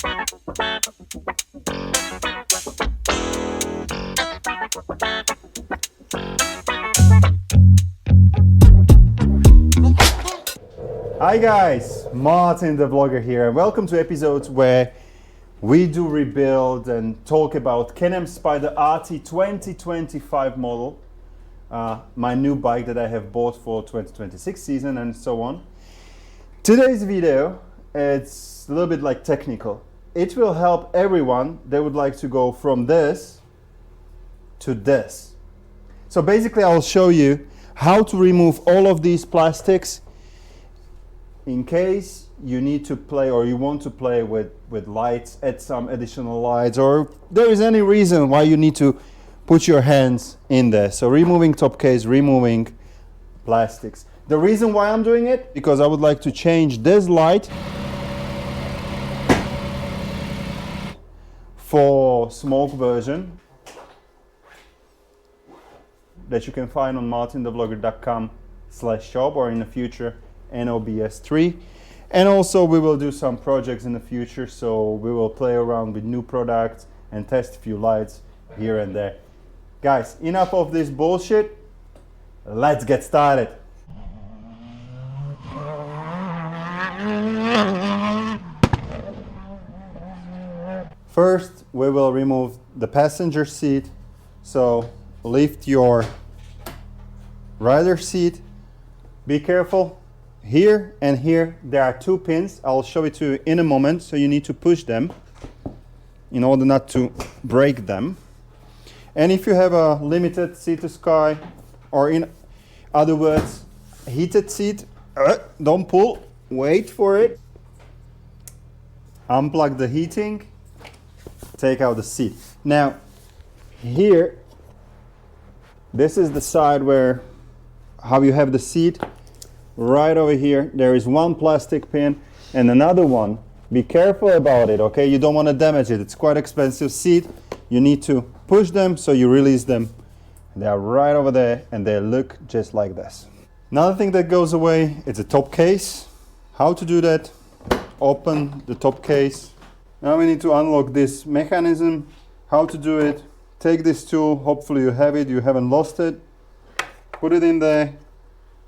Hi guys, Martin the Vlogger here, and welcome to episodes where we do rebuild and talk about Can-Am Spyder RT 2025 model, my new bike that I have bought for 2026 season and so on. Today's video, it's a little bit like technical. It will help everyone that would like to go from this to this. So basically I'll show you how to remove all of these plastics in case you need to play or you want to play with lights, add some additional lights, or there is any reason why you need to put your hands in there. So removing top case, removing plastics. The reason why I'm doing it, because I would like to change this light for smoke version that you can find on MartinTheVlogger.com/shop, or in the future NOBS3. And also we will do some projects in the future, so we will play around with new products and test a few lights here and there. Guys, enough of this bullshit, let's get started. First we will remove the passenger seat, so lift your rider seat. Be careful. Here and here there are two pins. I'll show it to you in a moment, so you need to push them in order not to break them. And if you have a limited seat to sky, or in other words heated seat, don't pull, wait for it, unplug the heating, take out the seat. Now here, this is the side where how you have the seat. Right over here there is one plastic pin and another one. Be careful about it, okay? You don't want to damage it. It's quite expensive seat. You need to push them, so you release them. They are right over there and they look just like this. Another thing that goes away is a top case. How to do that? Open the top case. Now we need to unlock this mechanism. How to do it? Take this tool, hopefully you have it, you haven't lost it. Put it in there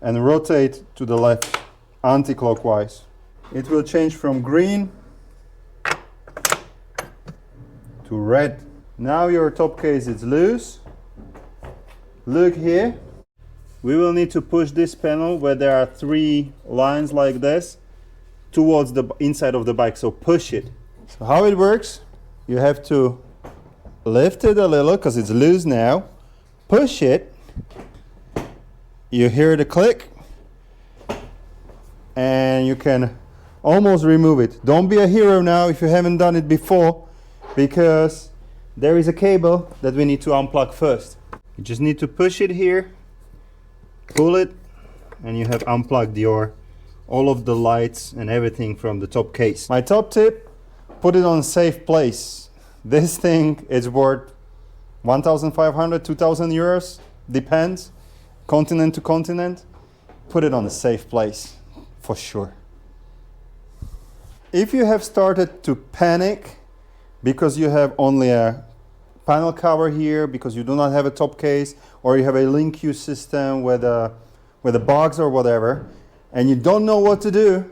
and rotate to the left anti-clockwise. It will change from green to red. Now your top case is loose. Look here. We will need to push this panel where there are three lines like this towards the inside of the bike, so push it. So how it works, you have to lift it a little because it's loose now, push it, you hear the click, and you can almost remove it. Don't be a hero now if you haven't done it before, because there is a cable that we need to unplug first. You just need to push it here, pull it, and you have unplugged all of the lights and everything from the top case. My top tip, put it on a safe place. This thing is worth 1,500, 2,000 euros, depends. Continent to continent, put it on a safe place for sure. If you have started to panic because you have only a panel cover here, because you do not have a top case, or you have a link-use system with a box or whatever, and you don't know what to do,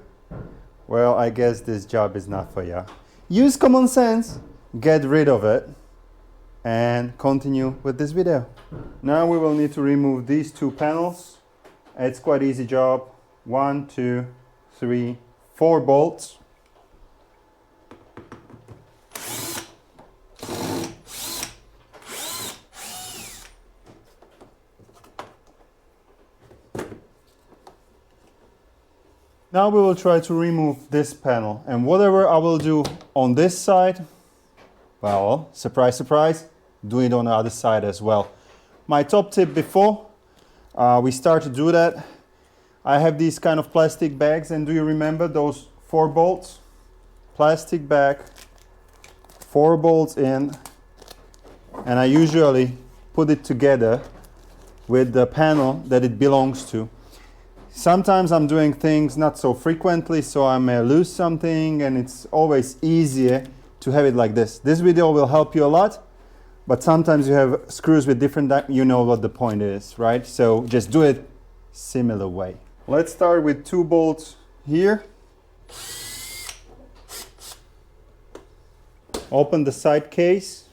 well, I guess this job is not for you. Use common sense, get rid of it, and continue with this video. Now we will need to remove these two panels. It's quite easy job. 1, 2, 3, 4 bolts. Now we will try to remove this panel, and whatever I will do on this side, well, surprise, surprise, do it on the other side as well. My top tip before we start to do that, I have these kind of plastic bags, and do you remember those 4 bolts? Plastic bag, 4 bolts in, and I usually put it together with the panel that it belongs to. Sometimes I'm doing things not so frequently, so I may lose something, and it's always easier to have it like this. This video will help you a lot, but sometimes you have screws with different, you know what the point is, right? So just do it similar way. Let's start with 2 bolts here. Open the side case,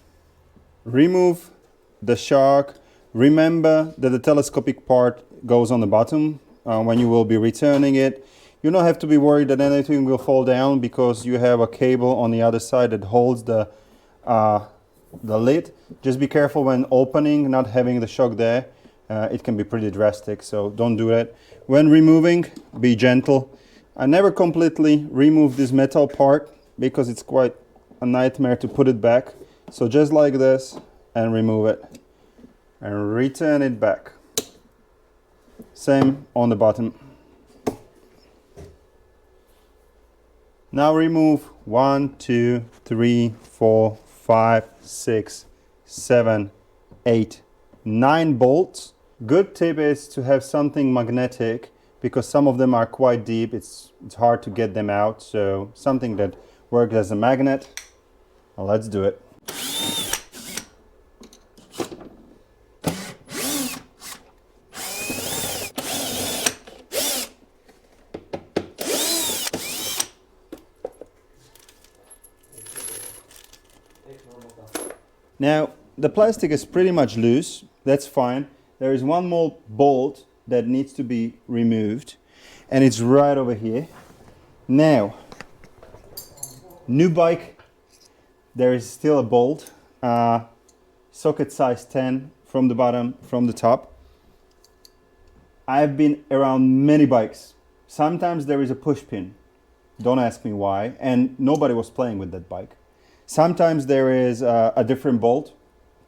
remove the shock. Remember that the telescopic part goes on the bottom when you will be returning it. You don't have to be worried that anything will fall down because you have a cable on the other side that holds the lid. Just be careful when opening, not having the shock there. It can be pretty drastic, so don't do that. When removing, be gentle. I never completely remove this metal part because it's quite a nightmare to put it back. So just like this, and remove it and return it back. Same on the bottom. Now remove 1, 2, 3, 4, 5, 6, 7, 8, 9 bolts. Good tip is to have something magnetic because some of them are quite deep. It's hard to get them out. So something that works as a magnet. Well, let's do it. Now, the plastic is pretty much loose. That's fine. There is one more bolt that needs to be removed, and it's right over here. Now, new bike, there is still a bolt, socket size 10 from the bottom, from the top. I've been around many bikes. Sometimes there is a push pin. Don't ask me why, and nobody was playing with that bike. Sometimes there is a different bolt,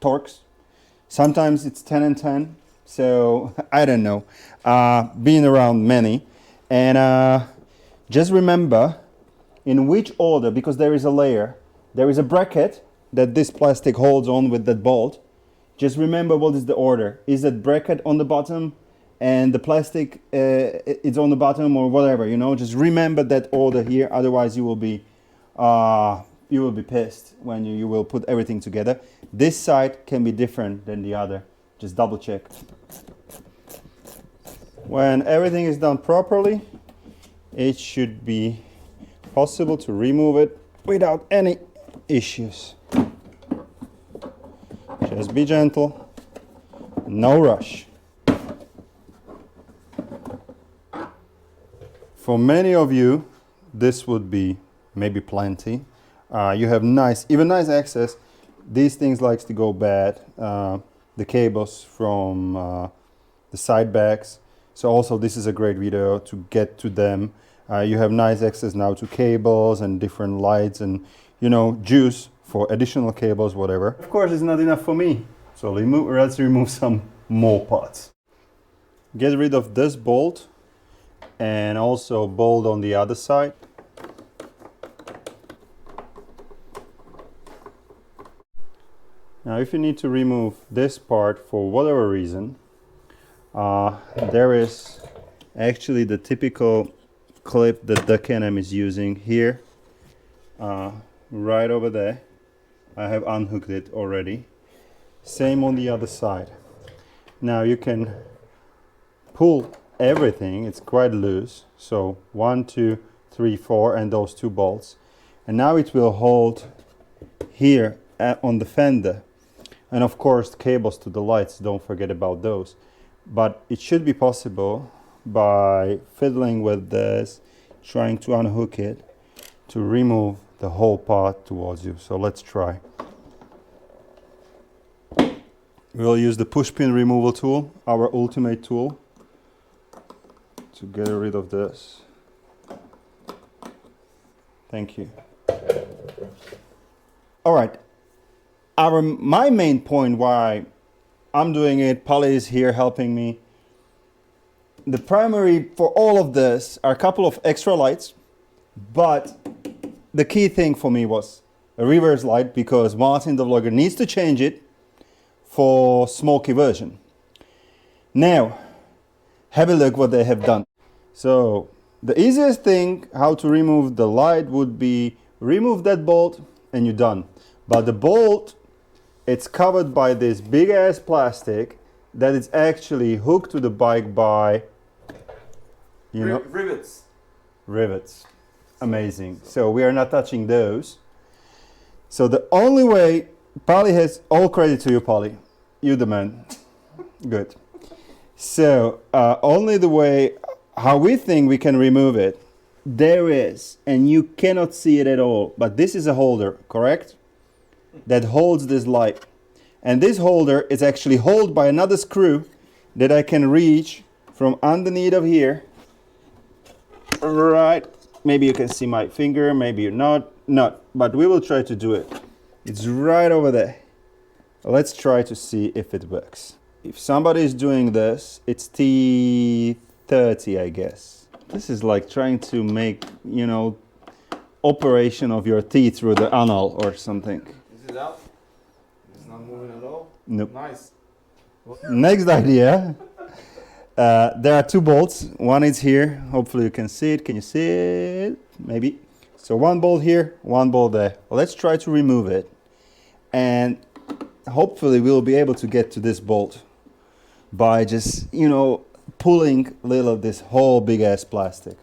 Torx. Sometimes it's 10 and 10, so I don't know. Being around many. And just remember in which order, because there is a layer, there is a bracket that this plastic holds on with that bolt. Just remember what is the order. Is that bracket on the bottom and the plastic is on the bottom or whatever, you know? Just remember that order here, otherwise you will be pissed when you will put everything together. This side can be different than the other. Just double check. When everything is done properly, it should be possible to remove it without any issues. Just be gentle, no rush. For many of you, this would be maybe plenty. You have nice access. These things likes to go bad. The cables from the side bags. So also this is a great video to get to them. You have nice access now to cables and different lights and, you know, juice for additional cables, whatever. Of course, it's not enough for me. So let's remove some more parts. Get rid of this bolt and also bolt on the other side. Now, if you need to remove this part for whatever reason, there is actually the typical clip that the Can-Am is using here, right over there. I have unhooked it already. Same on the other side. Now you can pull everything, it's quite loose. So 1, 2, 3, 4, and those 2 bolts. And now it will hold here on the fender. And of course, cables to the lights, don't forget about those. But it should be possible by fiddling with this, trying to unhook it, to remove the whole part towards you. So let's try. We'll use the push pin removal tool, our ultimate tool, to get rid of this. Thank you. All right. My main point why I'm doing it, Polly is here helping me. The primary for all of this are a couple of extra lights, but the key thing for me was a reverse light because MartinTheVlogger needs to change it for smoky version. Now, have a look what they have done. So the easiest thing how to remove the light would be remove that bolt and you're done. But the bolt, it's covered by this big ass plastic that is actually hooked to the bike by, you know, rivets. Rivets. Amazing. So we are not touching those. So the only way, Polly has all credit to you, Polly. You the man. Good. So only the way how we think we can remove it, there is, and you cannot see it at all, but this is a holder, correct? That holds this light. And this holder is actually held by another screw that I can reach from underneath of here. Right. Maybe you can see my finger, maybe you're not, but we will try to do it. It's right over there. Let's try to see if it works. If somebody is doing this, it's T30, I guess. This is like trying to make, you know, operation of your teeth through the anal or something. Is it out? It's not moving at all? Nope. Nice. Next idea. There are two bolts. One is here. Hopefully you can see it. Can you see it? Maybe. So one bolt here, one bolt there. Let's try to remove it. And hopefully we'll be able to get to this bolt by just, you know, pulling a little of this whole big ass plastic.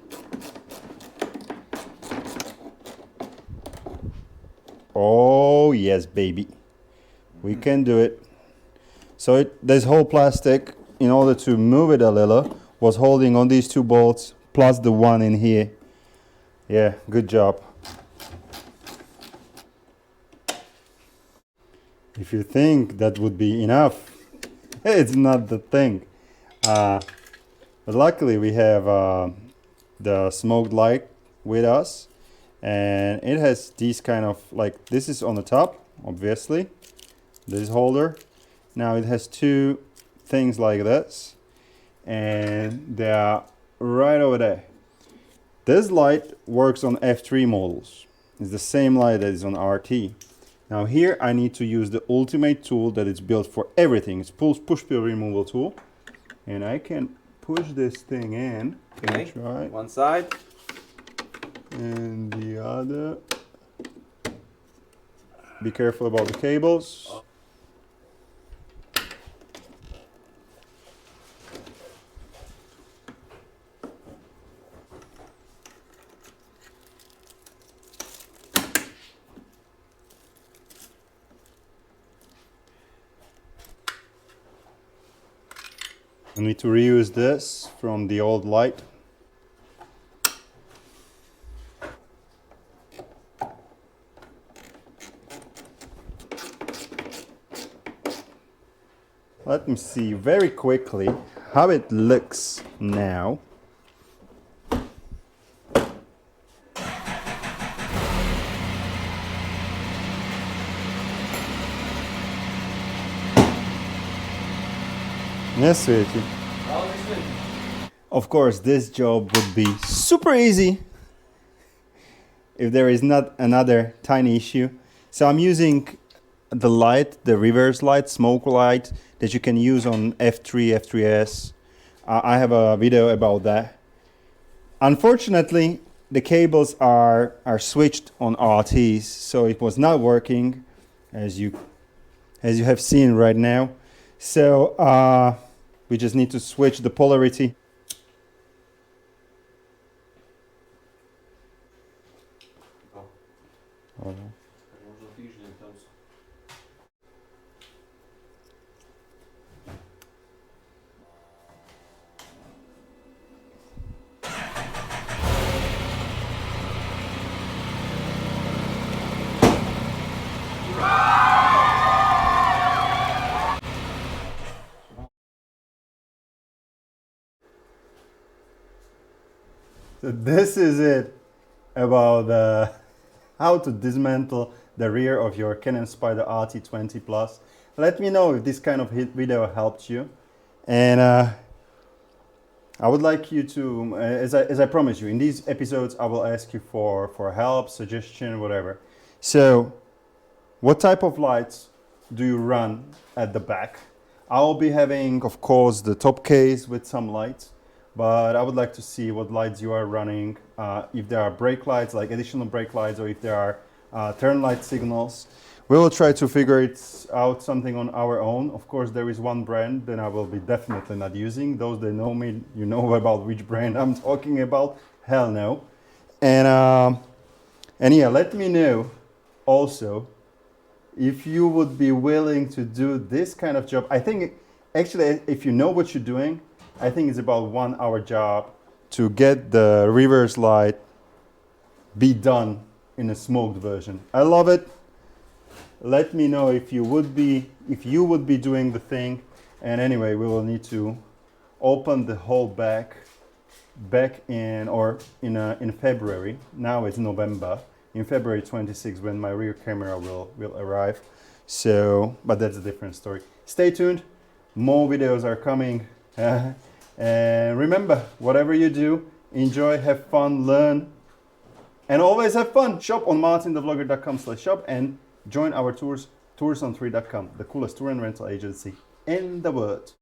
Oh yes, baby. We can do it. So this whole plastic, in order to move it a little, was holding on these two bolts plus the one in here. Yeah, good job. If you think that would be enough, it's not the thing. But luckily we have the smoked light with us, and it has these kind of, like, this is on the top, obviously, this holder. Now it has two things like this, and they are right over there. This light works on F3 models. It's the same light that is on RT. Now here I need to use the ultimate tool that is built for everything. It's push-pull removal tool, and I can push this thing in. Can you try? One side. And the other. Be careful about the cables. I need to reuse this from the old light. Let me see very quickly how it looks now. Yes, sweetie. Of course, this job would be super easy if there is not another tiny issue. So I'm using the light, the reverse light, smoke light that you can use on F3, F3S. I have a video about that. Unfortunately, the cables are switched on RTs, so it was not working, as you have seen right now. So we just need to switch the polarity. Oh. So this is it about how to dismantle the rear of your Can-Am Spyder RT20 Plus. Let me know if this kind of video helped you, and I would like you to, as I promised you, in these episodes I will ask you for help, suggestion, whatever. So what type of lights do you run at the back? I'll be having, of course, the top case with some lights, but I would like to see what lights you are running, if there are brake lights, like additional brake lights, or if there are turn light signals. We will try to figure it out something on our own. Of course, there is one brand that I will be definitely not using. Those that know me, you know about which brand I'm talking about. Hell no. And yeah, let me know also if you would be willing to do this kind of job. I think actually, if you know what you're doing, I think it's about 1 hour job to get the reverse light be done in a smoked version. I love it. Let me know if you would be doing the thing. And anyway, we will need to open the whole back in February. Now it's November. In February 26 when my rear camera will arrive. So, but that's a different story. Stay tuned. More videos are coming. And remember, whatever you do, enjoy, have fun, learn, and always have fun. Shop on MartinTheVlogger.com/shop and join our tourson3.com, the coolest tour and rental agency in the world.